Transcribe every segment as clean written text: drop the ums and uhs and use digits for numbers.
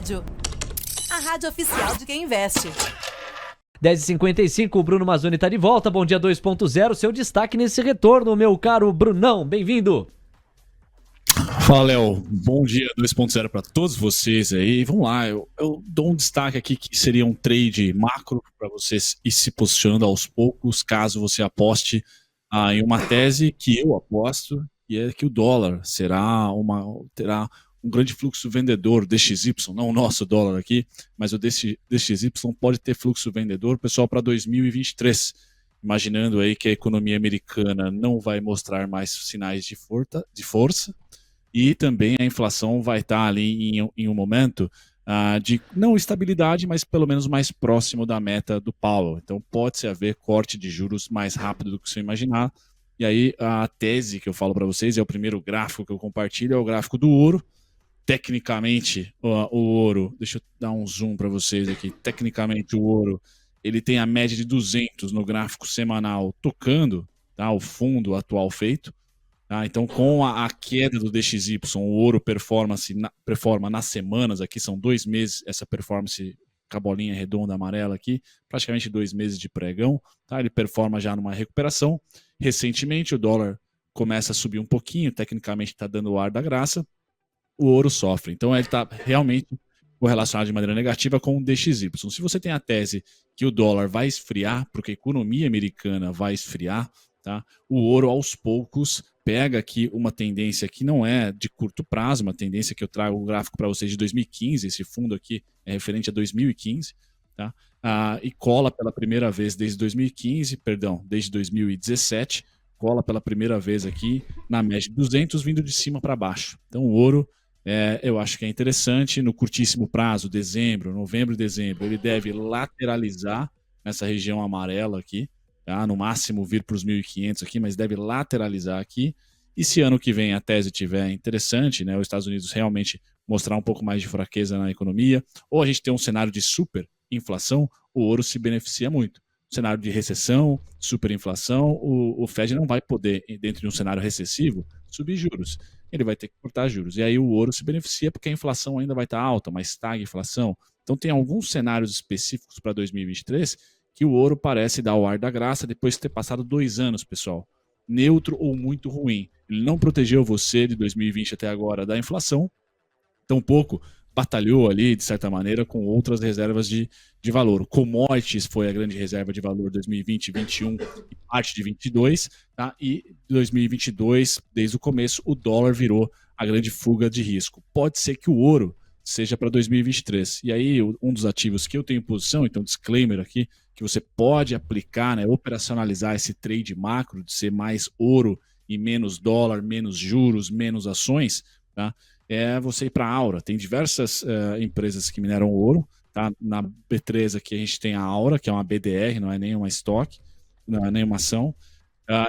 Rádio. A rádio oficial de quem investe. 10h55, o Bruno Mazzoni tá de volta. Bom dia 2.0, seu destaque nesse retorno, meu caro Brunão. Bem-vindo. Fala, Léo. Bom dia 2.0 para todos vocês aí. Vamos lá, eu dou um destaque aqui que seria um trade macro para vocês ir se posicionando aos poucos, caso você aposte em uma tese que eu aposto, e é que o dólar terá um grande fluxo vendedor, DXY, não o nosso dólar aqui, mas o DXY pode ter fluxo vendedor, pessoal, para 2023. Imaginando aí que a economia americana não vai mostrar mais sinais de força, e também a inflação vai estar ali em um momento de não estabilidade, mas pelo menos mais próximo da meta do Powell. Então pode-se haver corte de juros mais rápido do que você imaginar. E aí a tese que eu falo para vocês, é o primeiro gráfico que eu compartilho, é o gráfico do ouro. Tecnicamente, o ouro, deixa eu dar um zoom para vocês aqui, tecnicamente o ouro, ele tem a média de 200 no gráfico semanal tocando, tá, o fundo atual feito. Tá? Então, com a queda do DXY, o ouro performa nas semanas, aqui são 2 meses, essa performance com a bolinha redonda amarela aqui, praticamente 2 meses de pregão, tá? Ele performa já numa recuperação. Recentemente, o dólar começa a subir um pouquinho, tecnicamente está dando o ar da graça, o ouro sofre. Então, ele está realmente correlacionado de maneira negativa com o DXY. Se você tem a tese que o dólar vai esfriar, porque a economia americana vai esfriar, tá? O ouro, aos poucos, pega aqui uma tendência que não é de curto prazo, uma tendência que eu trago o gráfico para vocês de 2015, esse fundo aqui é referente a 2015, tá? E cola pela primeira vez desde 2017, cola pela primeira vez aqui na média de 200, vindo de cima para baixo. Então o ouro, eu acho que é interessante, no curtíssimo prazo, novembro e dezembro, ele deve lateralizar nessa região amarela aqui, tá? No máximo vir para os 1.500 aqui, mas deve lateralizar aqui. E se ano que vem a tese tiver interessante, né, os Estados Unidos realmente mostrar um pouco mais de fraqueza na economia, ou a gente tem um cenário de superinflação, o ouro se beneficia muito. Cenário de recessão, superinflação, o Fed não vai poder, dentro de um cenário recessivo, subir juros. Ele vai ter que cortar juros. E aí o ouro se beneficia porque a inflação ainda vai estar alta, mas estagna a inflação. Então tem alguns cenários específicos para 2023 que o ouro parece dar o ar da graça depois de ter passado 2 anos, pessoal, neutro ou muito ruim. Ele não protegeu você de 2020 até agora da inflação, tampouco batalhou ali, de certa maneira, com outras reservas de valor. Commodities foi a grande reserva de valor 2020, 2021 e parte de 2022, tá? E 2022, desde o começo, o dólar virou a grande fuga de risco. Pode ser que o ouro seja para 2023. E aí, um dos ativos que eu tenho em posição, então disclaimer aqui, que você pode aplicar, né, operacionalizar esse trade macro, de ser mais ouro e menos dólar, menos juros, menos ações, tá? É você ir para a Aura. Tem diversas empresas que mineram ouro, tá? Na B3 aqui a gente tem a Aura, que é uma BDR, não é nenhuma estoque, não é nenhuma ação.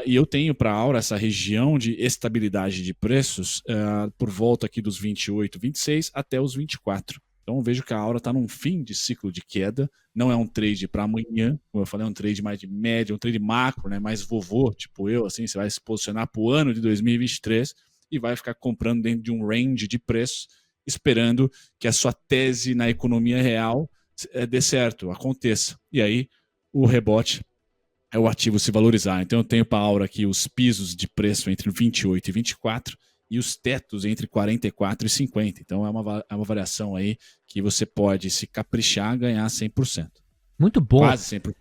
E eu tenho para a Aura essa região de estabilidade de preços por volta aqui dos 28, 26 até os 24. Então eu vejo que a Aura está num fim de ciclo de queda, não é um trade para amanhã, como eu falei, é um trade mais de média, um trade macro, né? Mais vovô, tipo eu, assim, você vai se posicionar para o ano de 2023 e vai ficar comprando dentro de um range de preços, esperando que a sua tese na economia real dê certo, aconteça. E aí o rebote é o ativo se valorizar. Então eu tenho para a Aura aqui os pisos de preço entre 28 e 24 e os tetos entre 44 e 50. Então é uma variação aí que você pode se caprichar ganhar 100%. Muito bom. Quase 100%.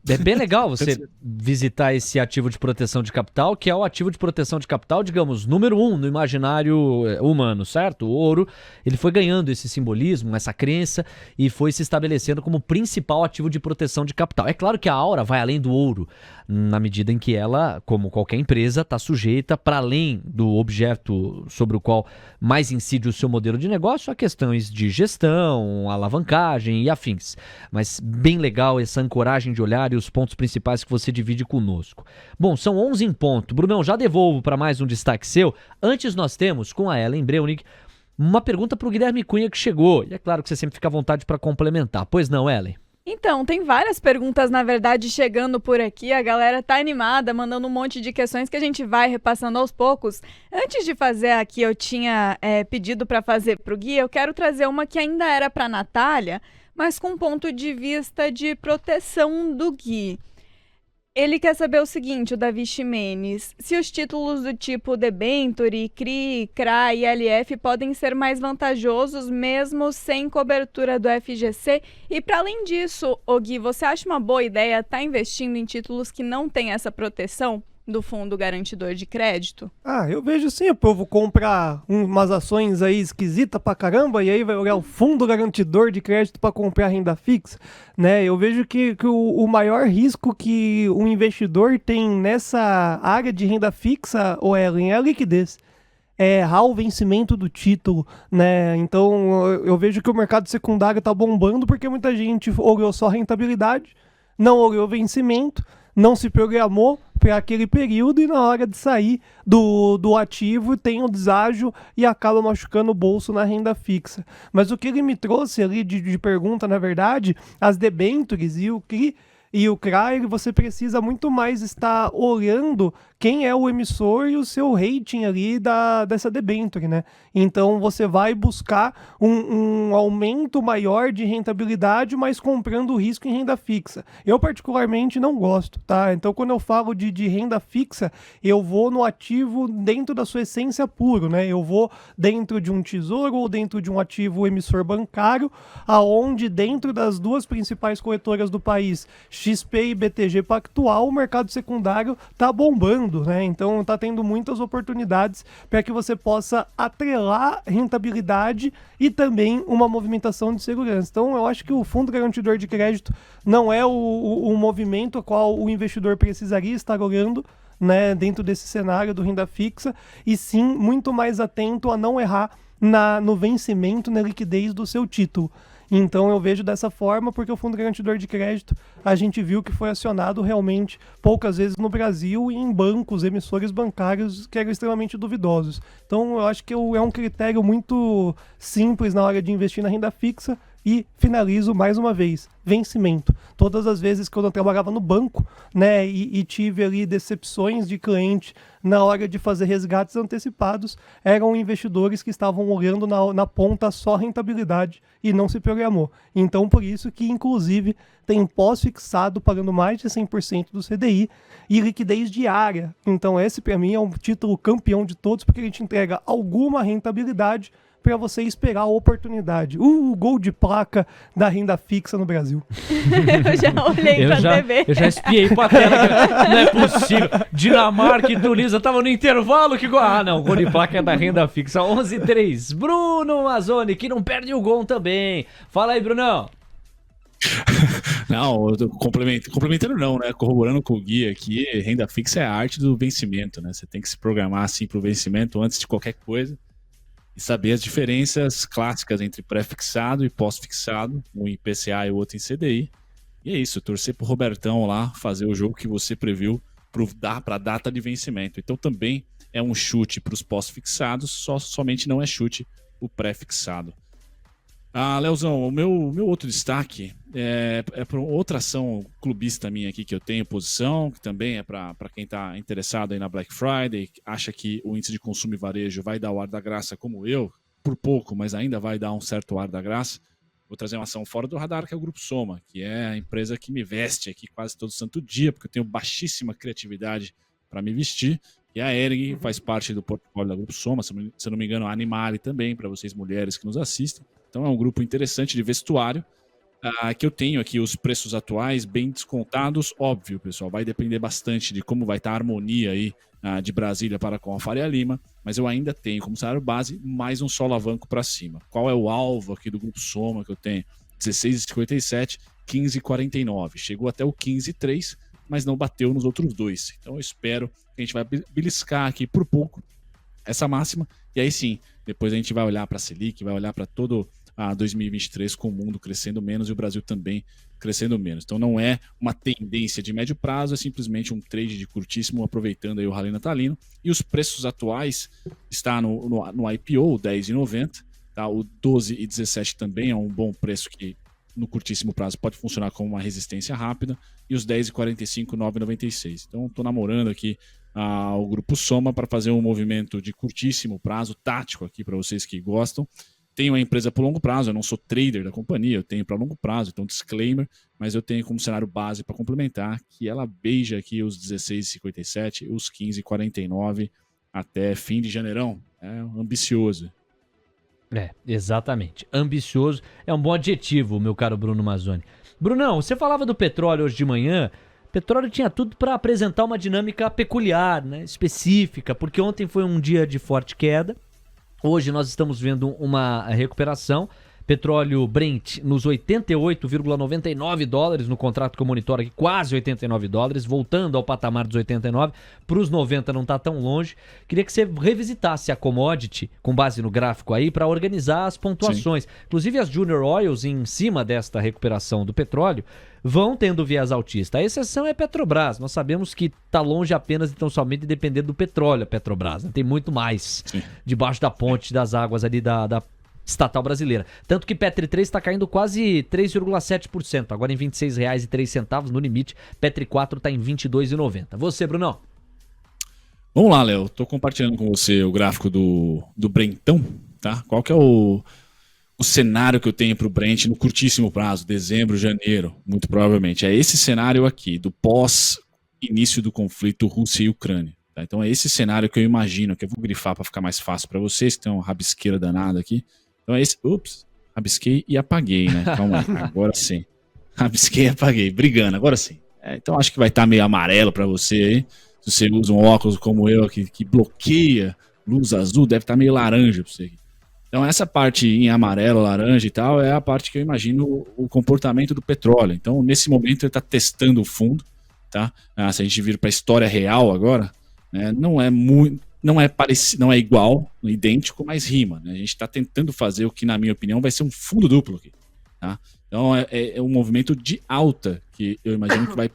É bem legal você visitar esse ativo de proteção de capital, que é o ativo de proteção de capital, digamos, número 1 no imaginário humano, certo? O ouro, ele foi ganhando esse simbolismo, essa crença, e foi se estabelecendo como principal ativo de proteção de capital. É claro que a Aura vai além do ouro, na medida em que ela, como qualquer empresa, está sujeita, para além do objeto sobre o qual mais incide o seu modelo de negócio, a questões de gestão, alavancagem e afins. Mas bem legal essa ancoragem de olhar e os pontos principais que você divide conosco. Bom, são 11 em ponto. Brunão, já devolvo para mais um destaque seu. Antes nós temos, com a Ellen Breunig, uma pergunta para o Guilherme Cunha que chegou. E é claro que você sempre fica à vontade para complementar. Pois não, Ellen? Então, tem várias perguntas, na verdade, chegando por aqui. A galera tá animada, mandando um monte de questões que a gente vai repassando aos poucos. Antes de fazer aqui, eu tinha pedido para fazer pro Gui, eu quero trazer uma que ainda era para Natália, mas com ponto de vista de proteção do Gui. Ele quer saber o seguinte, o Davi Ximenes, se os títulos do tipo Debenture, CRI, CRA e LF podem ser mais vantajosos mesmo sem cobertura do FGC. E para além disso, Gui, você acha uma boa ideia estar investindo em títulos que não têm essa proteção do Fundo Garantidor de Crédito? Eu vejo sim, o povo comprar umas ações aí esquisitas pra caramba e aí vai olhar o Fundo Garantidor de Crédito pra comprar renda fixa, né? Eu vejo que o maior risco que um investidor tem nessa área de renda fixa, Ellen, é a liquidez. É errar o vencimento do título, né? Então eu vejo que o mercado secundário tá bombando porque muita gente olhou só rentabilidade, não olhou vencimento, não se programou para aquele período e na hora de sair do ativo tem um deságio e acaba machucando o bolso na renda fixa. Mas o que ele me trouxe ali de pergunta, na verdade, as debêntures e o CRI e o CRA, você precisa muito mais estar olhando quem é o emissor e o seu rating ali dessa debênture, né? Então você vai buscar um aumento maior de rentabilidade, mas comprando o risco em renda fixa. Eu particularmente não gosto, tá? Então quando eu falo de renda fixa, eu vou no ativo dentro da sua essência puro, né? Eu vou dentro de um tesouro ou dentro de um ativo emissor bancário, aonde dentro das duas principais corretoras do país, XP e BTG Pactual, o mercado secundário tá bombando, né? Então tá tendo muitas oportunidades para que você possa atrelar rentabilidade e também uma movimentação de segurança. Então eu acho que o Fundo Garantidor de Crédito não é o movimento a qual o investidor precisaria estar olhando, né, dentro desse cenário do renda fixa, e sim muito mais atento a não errar no vencimento, na liquidez do seu título. Então eu vejo dessa forma, porque o Fundo Garantidor de Crédito, a gente viu que foi acionado realmente poucas vezes no Brasil e em bancos, emissores bancários que eram extremamente duvidosos. Então eu acho que é um critério muito simples na hora de investir na renda fixa. E finalizo mais uma vez, vencimento. Todas as vezes que eu trabalhava no banco, né, e tive ali decepções de cliente na hora de fazer resgates antecipados, eram investidores que estavam olhando na ponta só rentabilidade e não se programou. Então, por isso que, inclusive, tem pós-fixado pagando mais de 100% do CDI e liquidez diária. Então, esse, para mim, é um título campeão de todos, porque a gente entrega alguma rentabilidade para você esperar a oportunidade. O gol de placa da renda fixa no Brasil. Eu já olhei pra TV. Eu já espiei pra tela. Não é possível. Dinamarca e Tunísia estavam no intervalo. Não, o gol de placa é da renda fixa. 11-3. Bruno Mazzoni, que não perde o gol também. Fala aí, Brunão. Não, complementando não, né? Corroborando com o Gui aqui, renda fixa é a arte do vencimento, né? Você tem que se programar assim pro vencimento antes de qualquer coisa. E saber as diferenças clássicas entre pré-fixado e pós-fixado, um em IPCA e o outro em CDI. E é isso, torcer pro Robertão lá fazer o jogo que você previu para a data de vencimento. Então também é um chute para os pós-fixados, somente não é chute o pré-fixado. Leozão, o meu outro destaque é para outra ação clubista minha aqui que eu tenho posição, que também é para quem está interessado aí na Black Friday, acha que o índice de consumo e varejo vai dar o ar da graça como eu, por pouco, mas ainda vai dar um certo ar da graça. Vou trazer uma ação fora do radar, que é o Grupo Soma, que é a empresa que me veste aqui quase todo santo dia, porque eu tenho baixíssima criatividade para me vestir. E a Hering faz parte do portfólio da Grupo Soma, se eu não me engano, a Animale também, para vocês mulheres que nos assistem. Então é um grupo interessante de vestuário, que eu tenho aqui os preços atuais bem descontados. Óbvio, pessoal, vai depender bastante de como vai estar a harmonia aí de Brasília para com a Faria Lima, mas eu ainda tenho como salário base mais um solavanco para cima. Qual é o alvo aqui do Grupo Soma que eu tenho? 16,57, 15,49. Chegou até o 15,3, mas não bateu nos outros dois. Então eu espero que a gente vai beliscar aqui por pouco essa máxima, e aí sim, depois a gente vai olhar para a Selic, vai olhar para todo 2023 com o mundo crescendo menos e o Brasil também crescendo menos. Então não é uma tendência de médio prazo, é simplesmente um trade de curtíssimo, aproveitando aí o rally natalino. E os preços atuais está no IPO, 10,90, tá? O 12,17 também é um bom preço que no curtíssimo prazo pode funcionar como uma resistência rápida, e os 10,45, 9,96. Então estou namorando aqui o Grupo Soma para fazer um movimento de curtíssimo prazo, tático aqui para vocês que gostam. Tenho a empresa por longo prazo, eu não sou trader da companhia, eu tenho para longo prazo, então disclaimer, mas eu tenho como cenário base para complementar que ela beija aqui os 16,57, os 15,49 até fim de janeirão. É ambicioso. Exatamente. Ambicioso é um bom adjetivo, meu caro Bruno Mazzoni. Brunão, você falava do petróleo hoje de manhã. Petróleo tinha tudo para apresentar uma dinâmica peculiar, né, específica, porque ontem foi um dia de forte queda. Hoje nós estamos vendo uma recuperação. Petróleo Brent nos 88,99 dólares no contrato que eu monitoro aqui, quase 89 dólares, voltando ao patamar dos 89, para os 90 não está tão longe. Queria que você revisitasse a commodity, com base no gráfico aí, para organizar as pontuações. Sim. Inclusive as Junior Oils, em cima desta recuperação do petróleo, vão tendo viés altista. A exceção é Petrobras. Nós sabemos que está longe apenas e tão somente de depender do petróleo, a Petrobras. Tem muito mais debaixo da ponte das águas ali da estatal brasileira. Tanto que Petri 3 está caindo quase 3,7%, agora em R$ 26,03 no limite. Petri 4 está em R$ 22,90. Você, Brunão? Vamos lá, Léo. Estou compartilhando com você o gráfico do Brentão, tá? Qual que é o cenário que eu tenho para o Brent no curtíssimo prazo, dezembro, janeiro, muito provavelmente. É esse cenário aqui, do pós-início do conflito Rússia e Ucrânia. Tá? Então é esse cenário que eu imagino, que eu vou grifar para ficar mais fácil para vocês, que tem uma rabisqueira danada aqui. Então é esse. Ups, rabisquei e apaguei, né? Calma aí, agora sim. Rabisquei e apaguei, brigando, agora sim. Então acho que vai estar meio amarelo para você aí. Se você usa um óculos como eu, que bloqueia luz azul, deve estar meio laranja para você. Então essa parte em amarelo, laranja e tal, é a parte que eu imagino o comportamento do petróleo. Então nesse momento ele está testando o fundo, tá? Se a gente vir para a história real agora, né, não é parecido, não é igual, idêntico, mas rima, né? A gente está tentando fazer o que, na minha opinião, vai ser um fundo duplo aqui, tá? Então é um movimento de alta que eu imagino que vai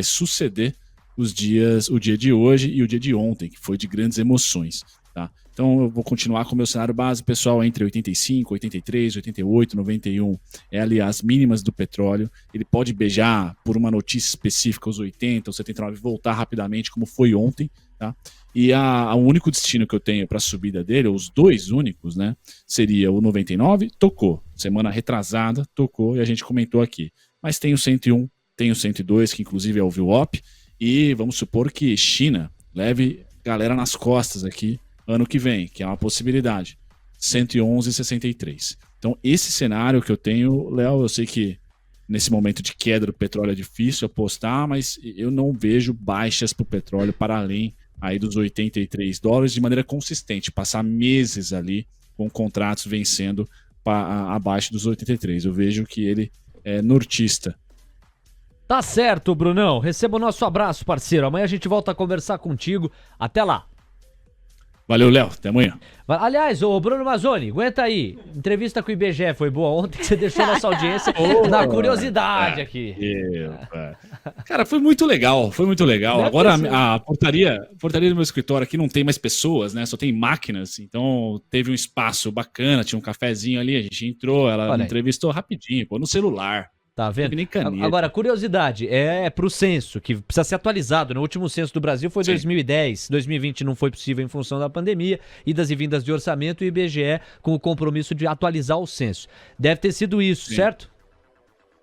suceder o dia de hoje e o dia de ontem, que foi de grandes emoções, tá? Então eu vou continuar com o meu cenário base, pessoal, entre 85, 83, 88, 91, é ali as mínimas do petróleo. Ele pode beijar por uma notícia específica os 80, os 79 e voltar rapidamente, como foi ontem, tá? E o único destino que eu tenho para a subida dele, os dois únicos, né, seria o 99, tocou. Semana retrasada, tocou e a gente comentou aqui. Mas tem o 101, tem o 102, que inclusive é o VWAP, e vamos supor que China leve galera nas costas aqui ano que vem, que é uma possibilidade. 111,63. Então esse cenário que eu tenho, Léo, eu sei que nesse momento de queda do petróleo é difícil apostar, mas eu não vejo baixas para o petróleo para além aí dos 83 dólares de maneira consistente, passar meses ali com contratos vencendo abaixo dos 83. Eu vejo que ele é nortista. Tá certo, Brunão. Receba o nosso abraço, parceiro. Amanhã a gente volta a conversar contigo. Até lá. Valeu, Léo. Até amanhã. Aliás, ô Bruno Mazzoni, aguenta aí. Entrevista com o IBGE foi boa ontem, que você deixou nossa audiência na curiosidade aqui. Cara, foi muito legal, foi muito legal. Agora a portaria do meu escritório aqui não tem mais pessoas, né? Só tem máquinas. Então teve um espaço bacana, tinha um cafezinho ali, a gente entrou, ela me entrevistou rapidinho, no celular. Tá vendo? Agora, curiosidade, é pro censo, que precisa ser atualizado. No último censo do Brasil foi 2010, 2020 não foi possível em função da pandemia, idas e vindas de orçamento e o IBGE com o compromisso de atualizar o censo. Deve ter sido isso, certo?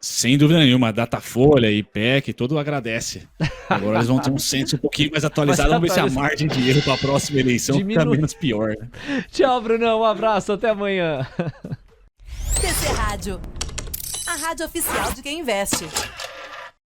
Sem dúvida nenhuma, Datafolha, IPEC, todo agradece. Agora eles vão ter um censo um pouquinho mais atualizado, vamos ver se a margem de erro para a próxima eleição fica menos pior. Né? Tchau, Brunão, um abraço, até amanhã. TC Rádio, a rádio oficial de quem investe.